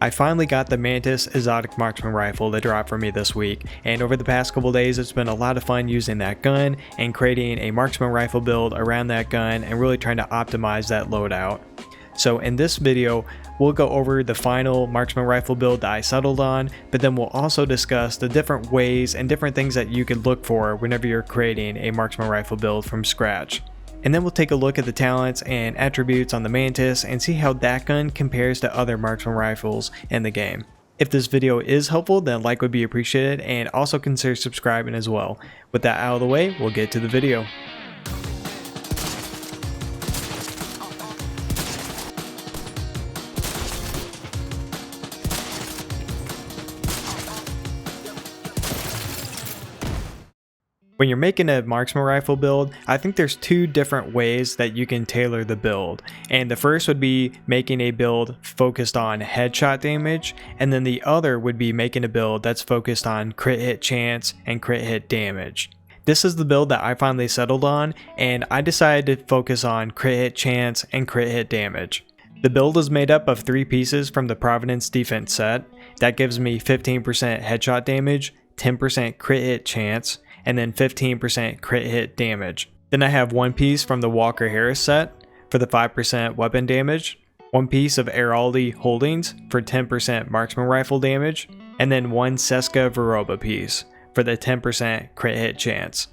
I finally got the Mantis Exotic Marksman Rifle that dropped for me this week, and over the past couple days it's been a lot of fun using that gun and creating a Marksman Rifle build around that gun and really trying to optimize that loadout. So in this video, we'll go over the final Marksman Rifle build that I settled on, but then we'll also discuss the different ways and different things that you can look for whenever you're creating a Marksman Rifle build from scratch. And then we'll take a look at the talents and attributes on the Mantis and see how that gun compares to other marksman rifles in the game. If this video is helpful, then a like would be appreciated, and also consider subscribing as well. With that out of the way, we'll get to the video. When you're making a marksman rifle build, I think there's two different ways that you can tailor the build. And the first would be making a build focused on headshot damage, and then the other would be making a build that's focused on crit hit chance and crit hit damage. This is the build that I finally settled on, and I decided to focus on crit hit chance and crit hit damage. The build is made up of 3 pieces from the Providence Defense set. That gives me 15% headshot damage, 10% crit hit chance, and then 15% crit hit damage. Then I have 1 piece from the Walker Harris set for the 5% weapon damage, 1 piece of Airaldi Holdings for 10% marksman rifle damage, and then 1 Ceska Vyroba piece for the 10% crit hit chance.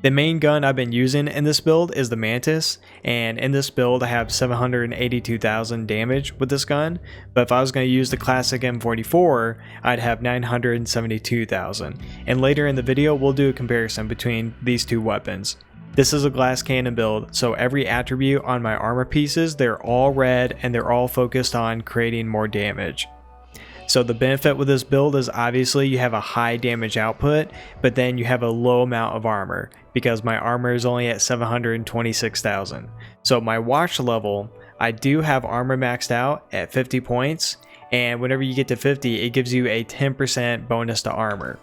The main gun I've been using in this build is the Mantis, and in this build I have 782,000 damage with this gun, but if I was going to use the Classic M44, I'd have 972,000, and later in the video we'll do a comparison between these two weapons. This is a glass cannon build, so every attribute on my armor pieces, they're all red and they're all focused on creating more damage. So the benefit with this build is obviously you have a high damage output, but then you have a low amount of armor because my armor is only at 726,000. So my watch level, I do have armor maxed out at 50 points, and whenever you get to 50, it gives you a 10% bonus to armor.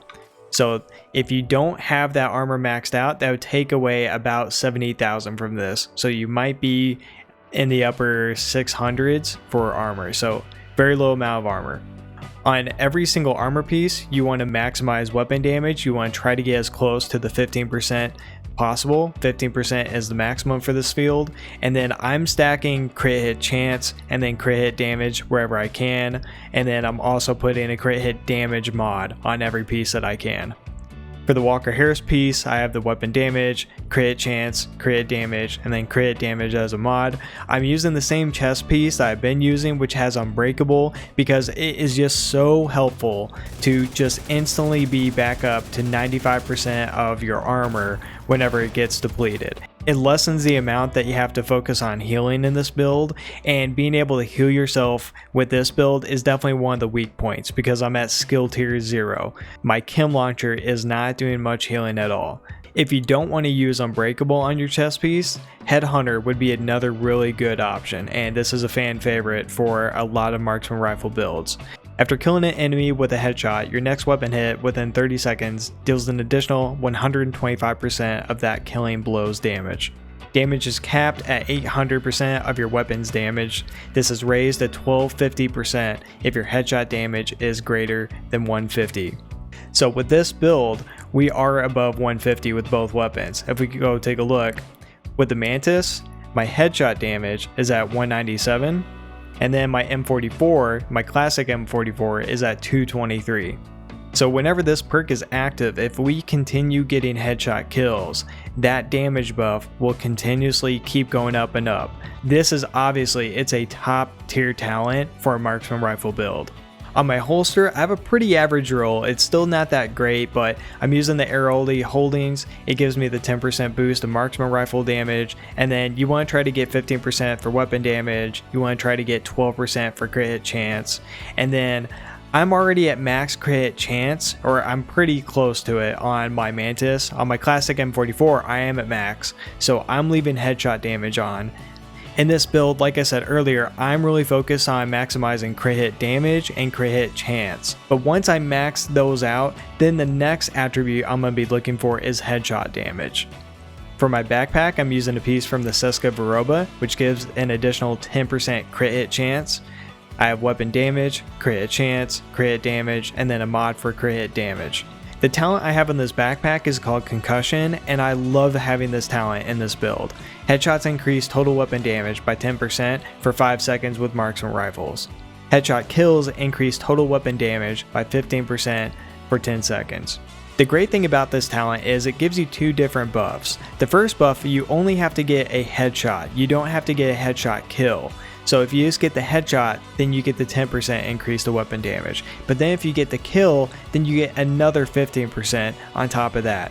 So if you don't have that armor maxed out, that would take away about 70,000 from this. So you might be in the upper 600s for armor. So very low amount of armor. On every single armor piece, you want to maximize weapon damage. You want to try to get as close to the 15% possible. 15% is the maximum for this field. And then I'm stacking crit hit chance and then crit hit damage wherever I can. And then I'm also putting a crit hit damage mod on every piece that I can. For the Walker Harris piece, I have the weapon damage, crit hit chance, crit hit damage, and then crit hit damage as a mod. I'm using the same chest piece that I've been using, which has Unbreakable, because it is just so helpful to just instantly be back up to 95% of your armor whenever it gets depleted. It lessens the amount that you have to focus on healing in this build, and being able to heal yourself with this build is definitely one of the weak points because I'm at skill tier 0. My chem launcher is not doing much healing at all. If you don't want to use Unbreakable on your chest piece, Headhunter would be another really good option, and this is a fan favorite for a lot of marksman rifle builds. After killing an enemy with a headshot, your next weapon hit within 30 seconds deals an additional 125% of that killing blow's damage. Damage is capped at 800% of your weapon's damage. This is raised to 1250% if your headshot damage is greater than 150. So with this build, we are above 150 with both weapons. If we could go take a look, with the Mantis, my headshot damage is at 197. And then my M44, my Classic M44, is at 223. So whenever this perk is active, if we continue getting headshot kills, that damage buff will continuously keep going up and up. This is obviously, it's a top tier talent for a marksman rifle build. On my holster, I have a pretty average roll. It's still not that great, but I'm using the Airaldi Holdings. It gives me the 10% boost of marksman rifle damage, and then you want to try to get 15% for weapon damage. You want to try to get 12% for crit hit chance, and then I'm already at max crit hit chance, or I'm pretty close to it on my Mantis. On my Classic M44, I am at max, so I'm leaving headshot damage on. In this build, like I said earlier, I'm really focused on maximizing crit hit damage and crit hit chance. But once I max those out, then the next attribute I'm going to be looking for is headshot damage. For my backpack, I'm using a piece from the Ceska Vyroba, which gives an additional 10% crit hit chance. I have weapon damage, crit hit chance, crit hit damage, and then a mod for crit hit damage. The talent I have in this backpack is called Concussion, and I love having this talent in this build. Headshots increase total weapon damage by 10% for 5 seconds with marksman rifles. Headshot kills increase total weapon damage by 15% for 10 seconds. The great thing about this talent is it gives you 2 different buffs. The first buff, you only have to get a headshot. You don't have to get a headshot kill. So if you just get the headshot, then you get the 10% increase to weapon damage. But then if you get the kill, then you get another 15% on top of that.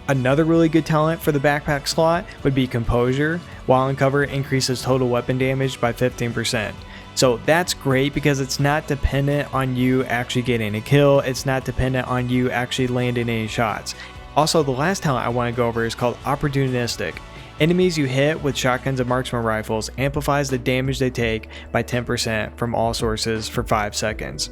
Another really good talent for the backpack slot would be Composure. While in cover, increases total weapon damage by 15%. So that's great because it's not dependent on you actually getting a kill. It's not dependent on you actually landing any shots. Also, the last talent I want to go over is called Opportunistic. Enemies you hit with shotguns and marksman rifles amplifies the damage they take by 10% from all sources for 5 seconds.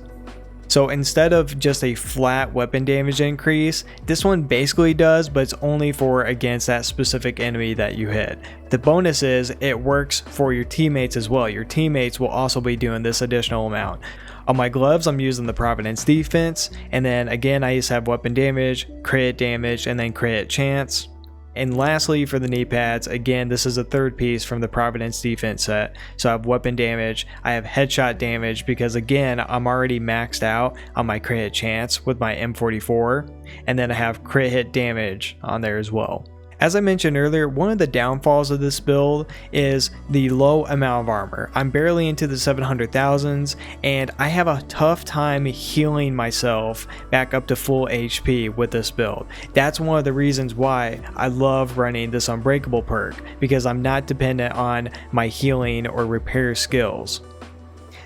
So instead of just a flat weapon damage increase, this one basically does, but it's only for against that specific enemy that you hit. The bonus is it works for your teammates as well. Your teammates will also be doing this additional amount. On my gloves, I'm using the Providence Defense, and then again I just have weapon damage, crit damage, and then crit chance. And lastly, for the knee pads, again, this is a third piece from the Providence Defense set. So I have weapon damage, I have headshot damage because again, I'm already maxed out on my crit hit chance with my M44, and then I have crit hit damage on there as well. As I mentioned earlier, one of the downfalls of this build is the low amount of armor. I'm barely into the 700,000s, and I have a tough time healing myself back up to full HP with this build. That's one of the reasons why I love running this Unbreakable perk, because I'm not dependent on my healing or repair skills.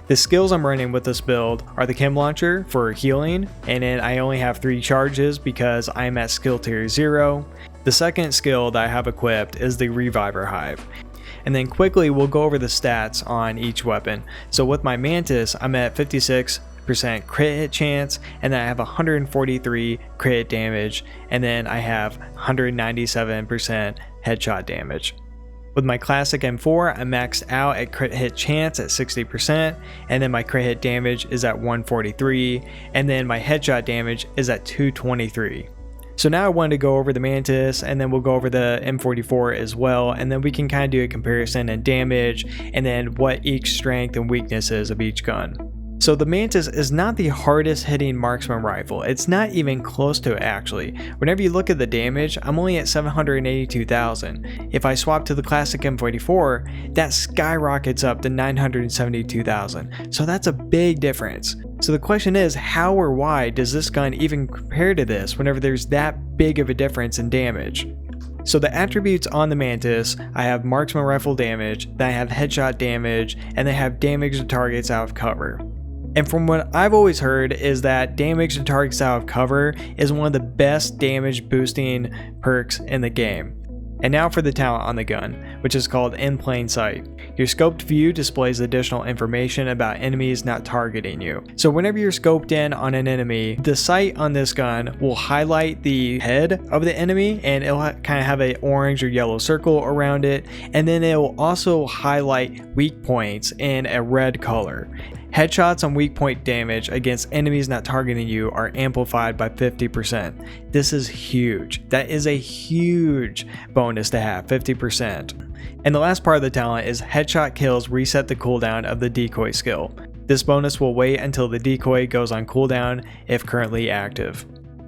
The skills I'm running with this build are the Chem Launcher for healing, and then I only have 3 charges because I'm at skill tier 0. The second skill that I have equipped is the Reviver Hive. And then quickly we'll go over the stats on each weapon. So with my Mantis, I'm at 56% crit hit chance, and then I have 143 crit hit damage, and then I have 197% headshot damage. With my Classic M4, I'm maxed out at crit hit chance at 60%, and then my crit hit damage is at 143, and then my headshot damage is at 223. So now I wanted to go over the Mantis, and then we'll go over the M44 as well, and then we can kind of do a comparison in damage, and then what each strength and weakness is of each gun. So the Mantis is not the hardest hitting marksman rifle. It's not even close to it actually. Whenever you look at the damage, I'm only at 782,000. If I swap to the Classic M44, that skyrockets up to 972,000. So that's a big difference. So the question is, how or why does this gun even compare to this whenever there's that big of a difference in damage? So the attributes on the Mantis, I have marksman rifle damage, then I have headshot damage, and they have damage to targets out of cover. And from what I've always heard is that damage to targets out of cover is one of the best damage boosting perks in the game. And now for the talent on the gun, which is called In Plain Sight. Your scoped view displays additional information about enemies not targeting you. So whenever you're scoped in on an enemy, the sight on this gun will highlight the head of the enemy, and it'll kind of have an orange or yellow circle around it, and then it will also highlight weak points in a red color. Headshots on weak point damage against enemies not targeting you are amplified by 50%. This is huge. That is a huge bonus to have, 50%. And the last part of the talent is headshot kills reset the cooldown of the decoy skill. This bonus will wait until the decoy goes on cooldown if currently active.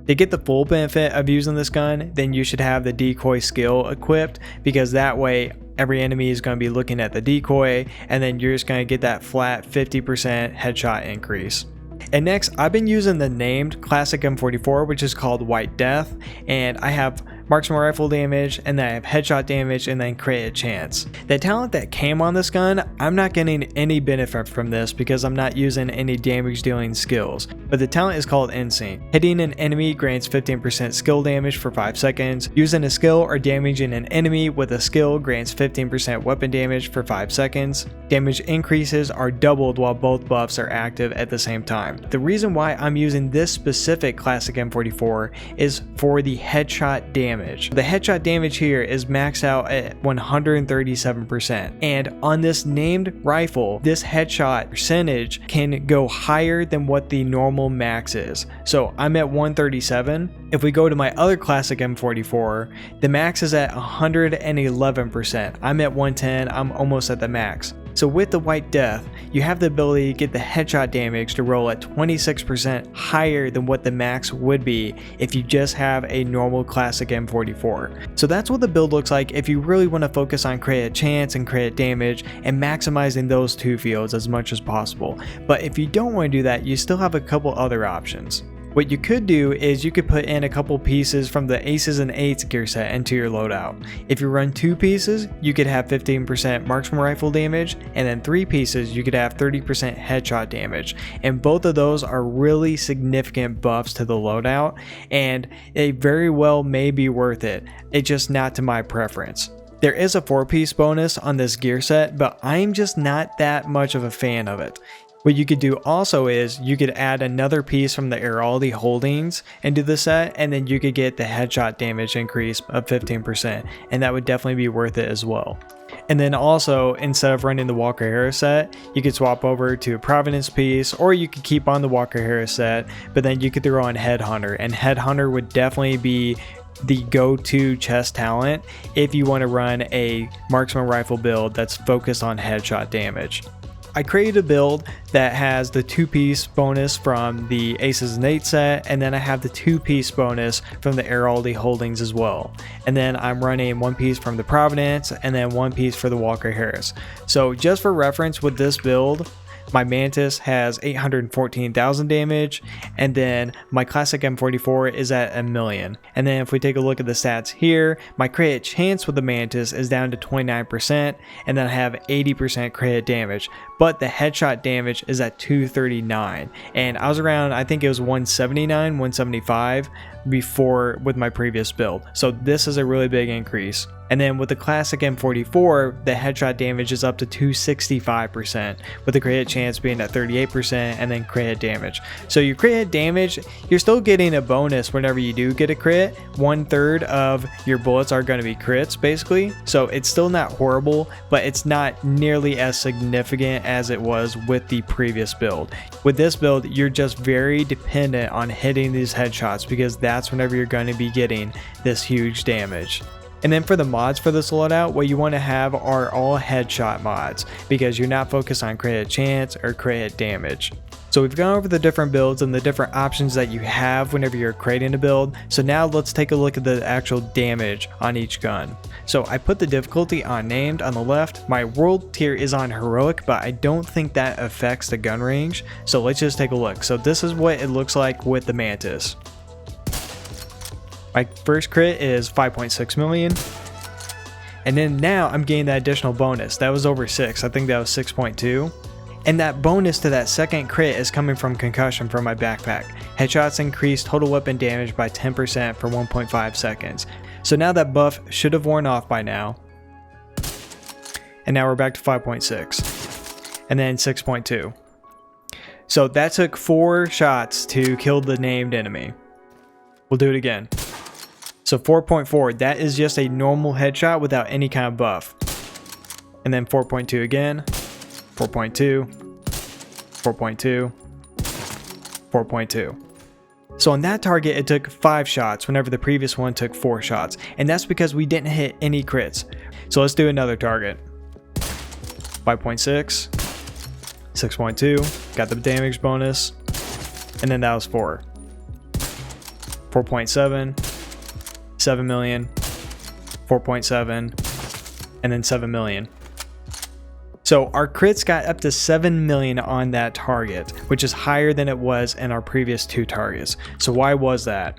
To get the full benefit of using this gun, then you should have the decoy skill equipped, because that way every enemy is going to be looking at the decoy, and then you're just going to get that flat 50% headshot increase. And next, I've been using the named Classic M44, which is called White Death, and I have marksman rifle damage, and then I have headshot damage, and then crit hit chance. The talent that came on this gun, I'm not getting any benefit from this because I'm not using any damage dealing skills, but the talent is called Insync. Hitting an enemy grants 15% skill damage for 5 seconds. Using a skill or damaging an enemy with a skill grants 15% weapon damage for 5 seconds. Damage increases are doubled while both buffs are active at the same time. The reason why I'm using this specific Classic M44 is for the headshot damage. damage. The headshot damage here is maxed out at 137%, and on this named rifle, this headshot percentage can go higher than what the normal max is. So I'm at 137. If we go to my other Classic M44, the max is at 111%. I'm at 110, I'm almost at the max. So with the White Death, you have the ability to get the headshot damage to roll at 26% higher than what the max would be if you just have a normal Classic M44. So that's what the build looks like if you really want to focus on credit chance and credit damage and maximizing those two fields as much as possible. But if you don't want to do that, you still have a couple other options. What you could do is you could put in a couple pieces from the Aces and Eights gear set into your loadout. If you run 2 pieces, you could have 15% Marksman Rifle damage, and then 3 pieces you could have 30% headshot damage. And both of those are really significant buffs to the loadout, and it very well may be worth it. It's just not to my preference. There is a 4-piece bonus on this gear set, but I'm just not that much of a fan of it. What you could do also is you could add another piece from the Airaldi Holdings into the set, and then you could get the headshot damage increase of 15%, and that would definitely be worth it as well. And then also, instead of running the Walker Harris set, you could swap over to a Providence piece, or you could keep on the Walker Harris set, but then you could throw on Headhunter, and Headhunter would definitely be the go-to chest talent if you want to run a Marksman Rifle build that's focused on headshot damage. I created a build that has the 2-piece bonus from the Aces and Eights set, and then I have the 2-piece bonus from the Airaldi Holdings as well. And then I'm running 1 piece from the Providence and then 1 piece for the Walker Harris. So just for reference with this build, my Mantis has 814,000 damage, and then my Classic M44 is at 1,000,000. And then if we take a look at the stats here, my credit chance with the Mantis is down to 29%, and then I have 80% credit damage, but the headshot damage is at 239, and I was around, I think it was 179, 175 before with my previous build. So this is a really big increase. And then with the Classic M44, the headshot damage is up to 265%, with the crit chance being at 38%, and then crit damage. So your crit damage, you're still getting a bonus whenever you do get a crit. 1/3 of your bullets are going to be crits, basically. So it's still not horrible, but it's not nearly as significant as it was with the previous build. With this build, you're just very dependent on hitting these headshots, because that's whenever you're going to be getting this huge damage. And then for the mods for this loadout, what you want to have are all headshot mods, because you're not focused on credit chance or credit damage. So we've gone over the different builds and the different options that you have whenever you're creating a build. So now let's take a look at the actual damage on each gun. So I put the difficulty on named on the left. My world tier is on heroic, but I don't think that affects the gun range. So let's just take a look. So this is what it looks like with the Mantis. My first crit is 5.6 million. And then now I'm getting that additional bonus. That was over 6. I think that was 6.2. And that bonus to that second crit is coming from concussion from my backpack. Headshots increase total weapon damage by 10% for 1.5 seconds. So now that buff should have worn off by now. And now we're back to 5.6. And then 6.2. So that took 4 shots to kill the named enemy. We'll do it again. So 4.4, that is just a normal headshot without any kind of buff. And then 4.2 again, 4.2, 4.2, 4.2. So on that target, it took 5 shots whenever the previous one took 4 shots. And that's because we didn't hit any crits. So let's do another target. 5.6, 6.2, got the damage bonus, and then that was 4. 4.7, 7 million, 4.7, and then 7 million. So our crits got up to 7 million on that target, which is higher than it was in our previous 2 targets. So why was that?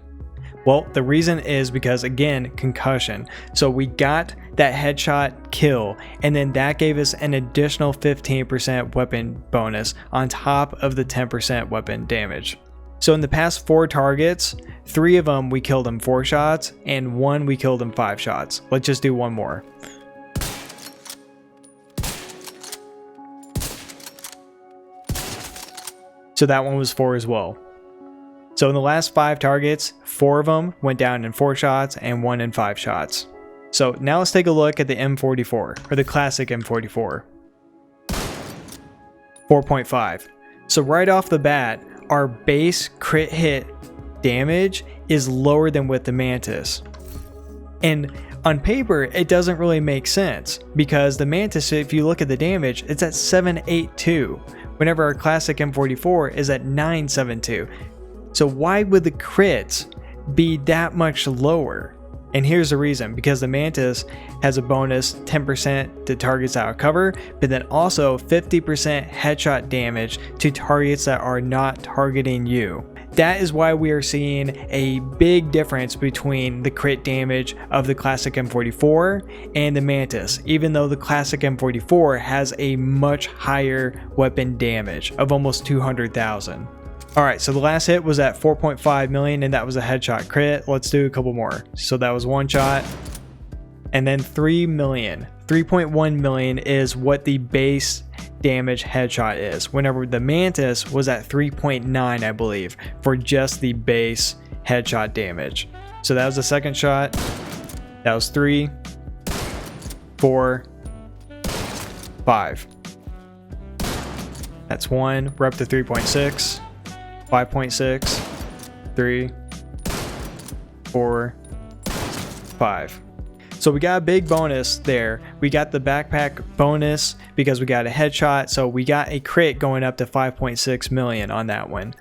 Well, the reason is because, again, concussion. So we got that headshot kill, and then that gave us an additional 15% weapon bonus on top of the 10% weapon damage. So in the past 4 targets, 3 of them we killed in 4 shots, and 1 we killed in 5 shots. Let's just do one more. So that one was 4 as well. So in the last 5 targets, 4 of them went down in 4 shots and 1 in 5 shots. So now let's take a look at the M44, or the Classic M44. 4.5. So right off the bat, our base crit hit damage is lower than with the Mantis. And on paper, it doesn't really make sense, because the Mantis, if you look at the damage, it's at 782, whenever our Classic M44 is at 972. So why would the crits be that much lower? And here's the reason: because the Mantis has a bonus 10% to targets out of cover, but then also 50% headshot damage to targets that are not targeting you. That is why we are seeing a big difference between the crit damage of the Classic M44 and the Mantis, even though the Classic M44 has a much higher weapon damage of almost 200,000. Alright, so the last hit was at 4.5 million, and that was a headshot crit. Let's do a couple more. So that was 1 shot, and then 3 million. 3.1 million is what the base damage headshot is, whenever the Mantis was at 3.9, I believe, for just the base headshot damage. So that was the second shot. That was 3, 4, 5. That's 1. We're up to 3.6. 5.6, 3, 4, 5. So we got a big bonus there. We got the backpack bonus because we got a headshot. So we got a crit going up to 5.6 million on that one.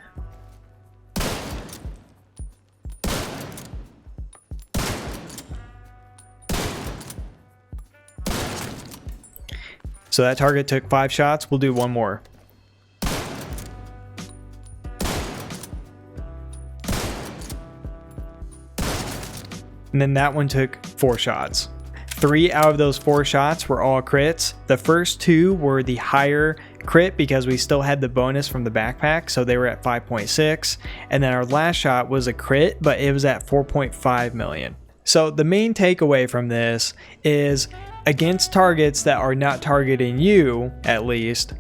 So that target took 5 shots. We'll do one more. And then that one took 4 shots. 3 out of those 4 shots were all crits. The first 2 were the higher crit because we still had the bonus from the backpack, so they were at 5.6. And then our last shot was a crit, but it was at 4.5 million. So the main takeaway from this is, against targets that are not targeting you, at least,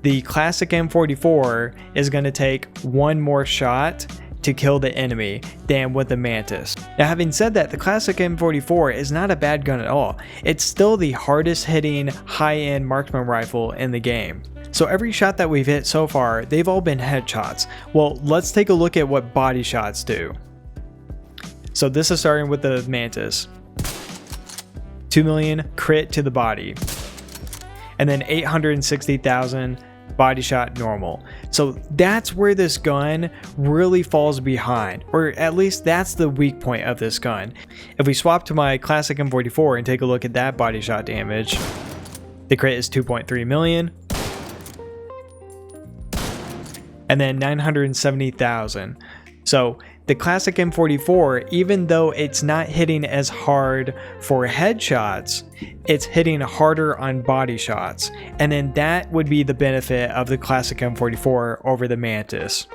the Classic M44 is going to take 1 more shot to kill the enemy than with the Mantis. Now, having said that, the Classic M44 is not a bad gun at all. It's still the hardest hitting high-end marksman rifle in the game. So every shot that we've hit so far, they've all been headshots. Well, let's take a look at what body shots do. So this is starting with the Mantis. 2 million crit to the body. And then 860,000 body shot normal. So that's where this gun really falls behind, or at least that's the weak point of this gun. If we swap to my Classic M44 and take a look at that body shot damage, the crit is 2.3 million. And then 970,000. So the Classic M44, even though it's not hitting as hard for headshots, it's hitting harder on body shots. And then that would be the benefit of the Classic M44 over the Mantis.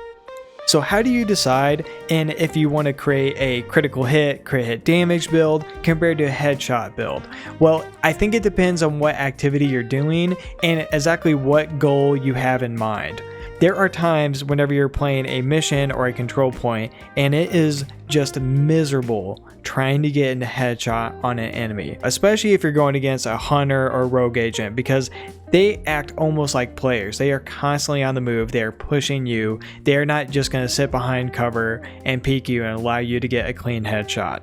So how do you decide and if you want to create a critical hit, crit hit damage build compared to a headshot build? Well, I think it depends on what activity you're doing and exactly what goal you have in mind. There are times whenever you're playing a mission or a control point and it is just miserable trying to get into headshot on an enemy, especially if you're going against a hunter or rogue agent, because they act almost like players. They are constantly on the move. They are pushing you. They are not just going to sit behind cover and peek you and allow you to get a clean headshot.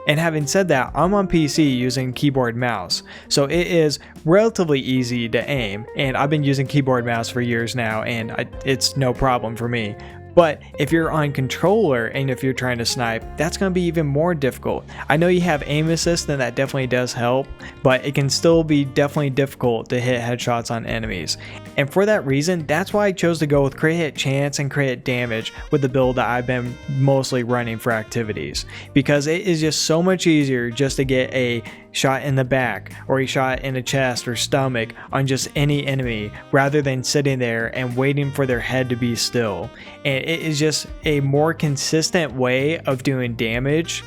And having said that, I'm on PC using keyboard mouse, so it is relatively easy to aim, and I've been using keyboard mouse for years now, and it's no problem for me. But if you're on controller and if you're trying to snipe, that's going to be even more difficult. I know you have aim assist and that definitely does help, but it can still be definitely difficult to hit headshots on enemies. And for that reason, that's why I chose to go with crit hit chance and crit hit damage with the build that I've been mostly running for activities. Because it is just so much easier just to get a shot in the back or a shot in the chest or stomach on just any enemy rather than sitting there and waiting for their head to be still. And it is just a more consistent way of doing damage.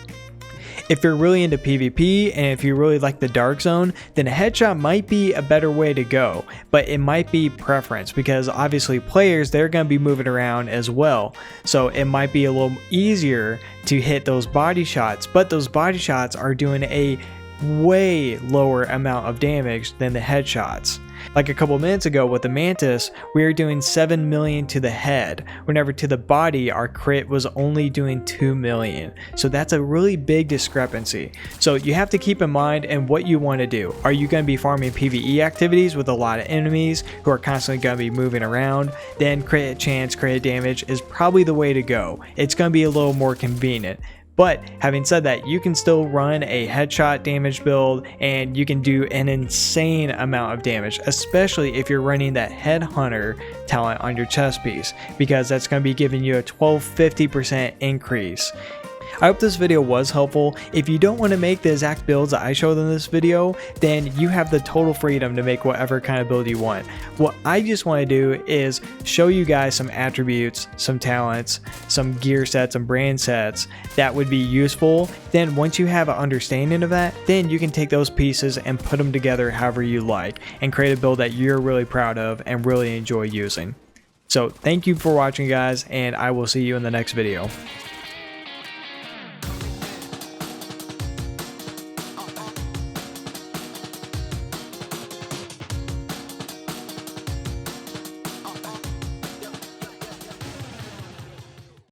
If you're really into PvP and if you really like the dark zone, then a headshot might be a better way to go, but it might be preference because obviously players, they're going to be moving around as well. So it might be a little easier to hit those body shots, but those body shots are doing a way lower amount of damage than the headshots. Like a couple minutes ago with the Mantis, we were doing 7 million to the head, whenever to the body our crit was only doing 2 million. So that's a really big discrepancy. So you have to keep in mind and what you want to do. Are you going to be farming PvE activities with a lot of enemies who are constantly going to be moving around? Then crit chance, crit damage is probably the way to go. It's going to be a little more convenient. But having said that, you can still run a headshot damage build and you can do an insane amount of damage, especially if you're running that headhunter talent on your chest piece, because that's going to be giving you a 50% increase. I hope this video was helpful. If you don't want to make the exact builds that I showed in this video, then you have the total freedom to make whatever kind of build you want. What I just want to do is show you guys some attributes, some talents, some gear sets and brand sets that would be useful. Then once you have an understanding of that, then you can take those pieces and put them together however you like and create a build that you're really proud of and really enjoy using. So thank you for watching, guys, and I will see you in the next video.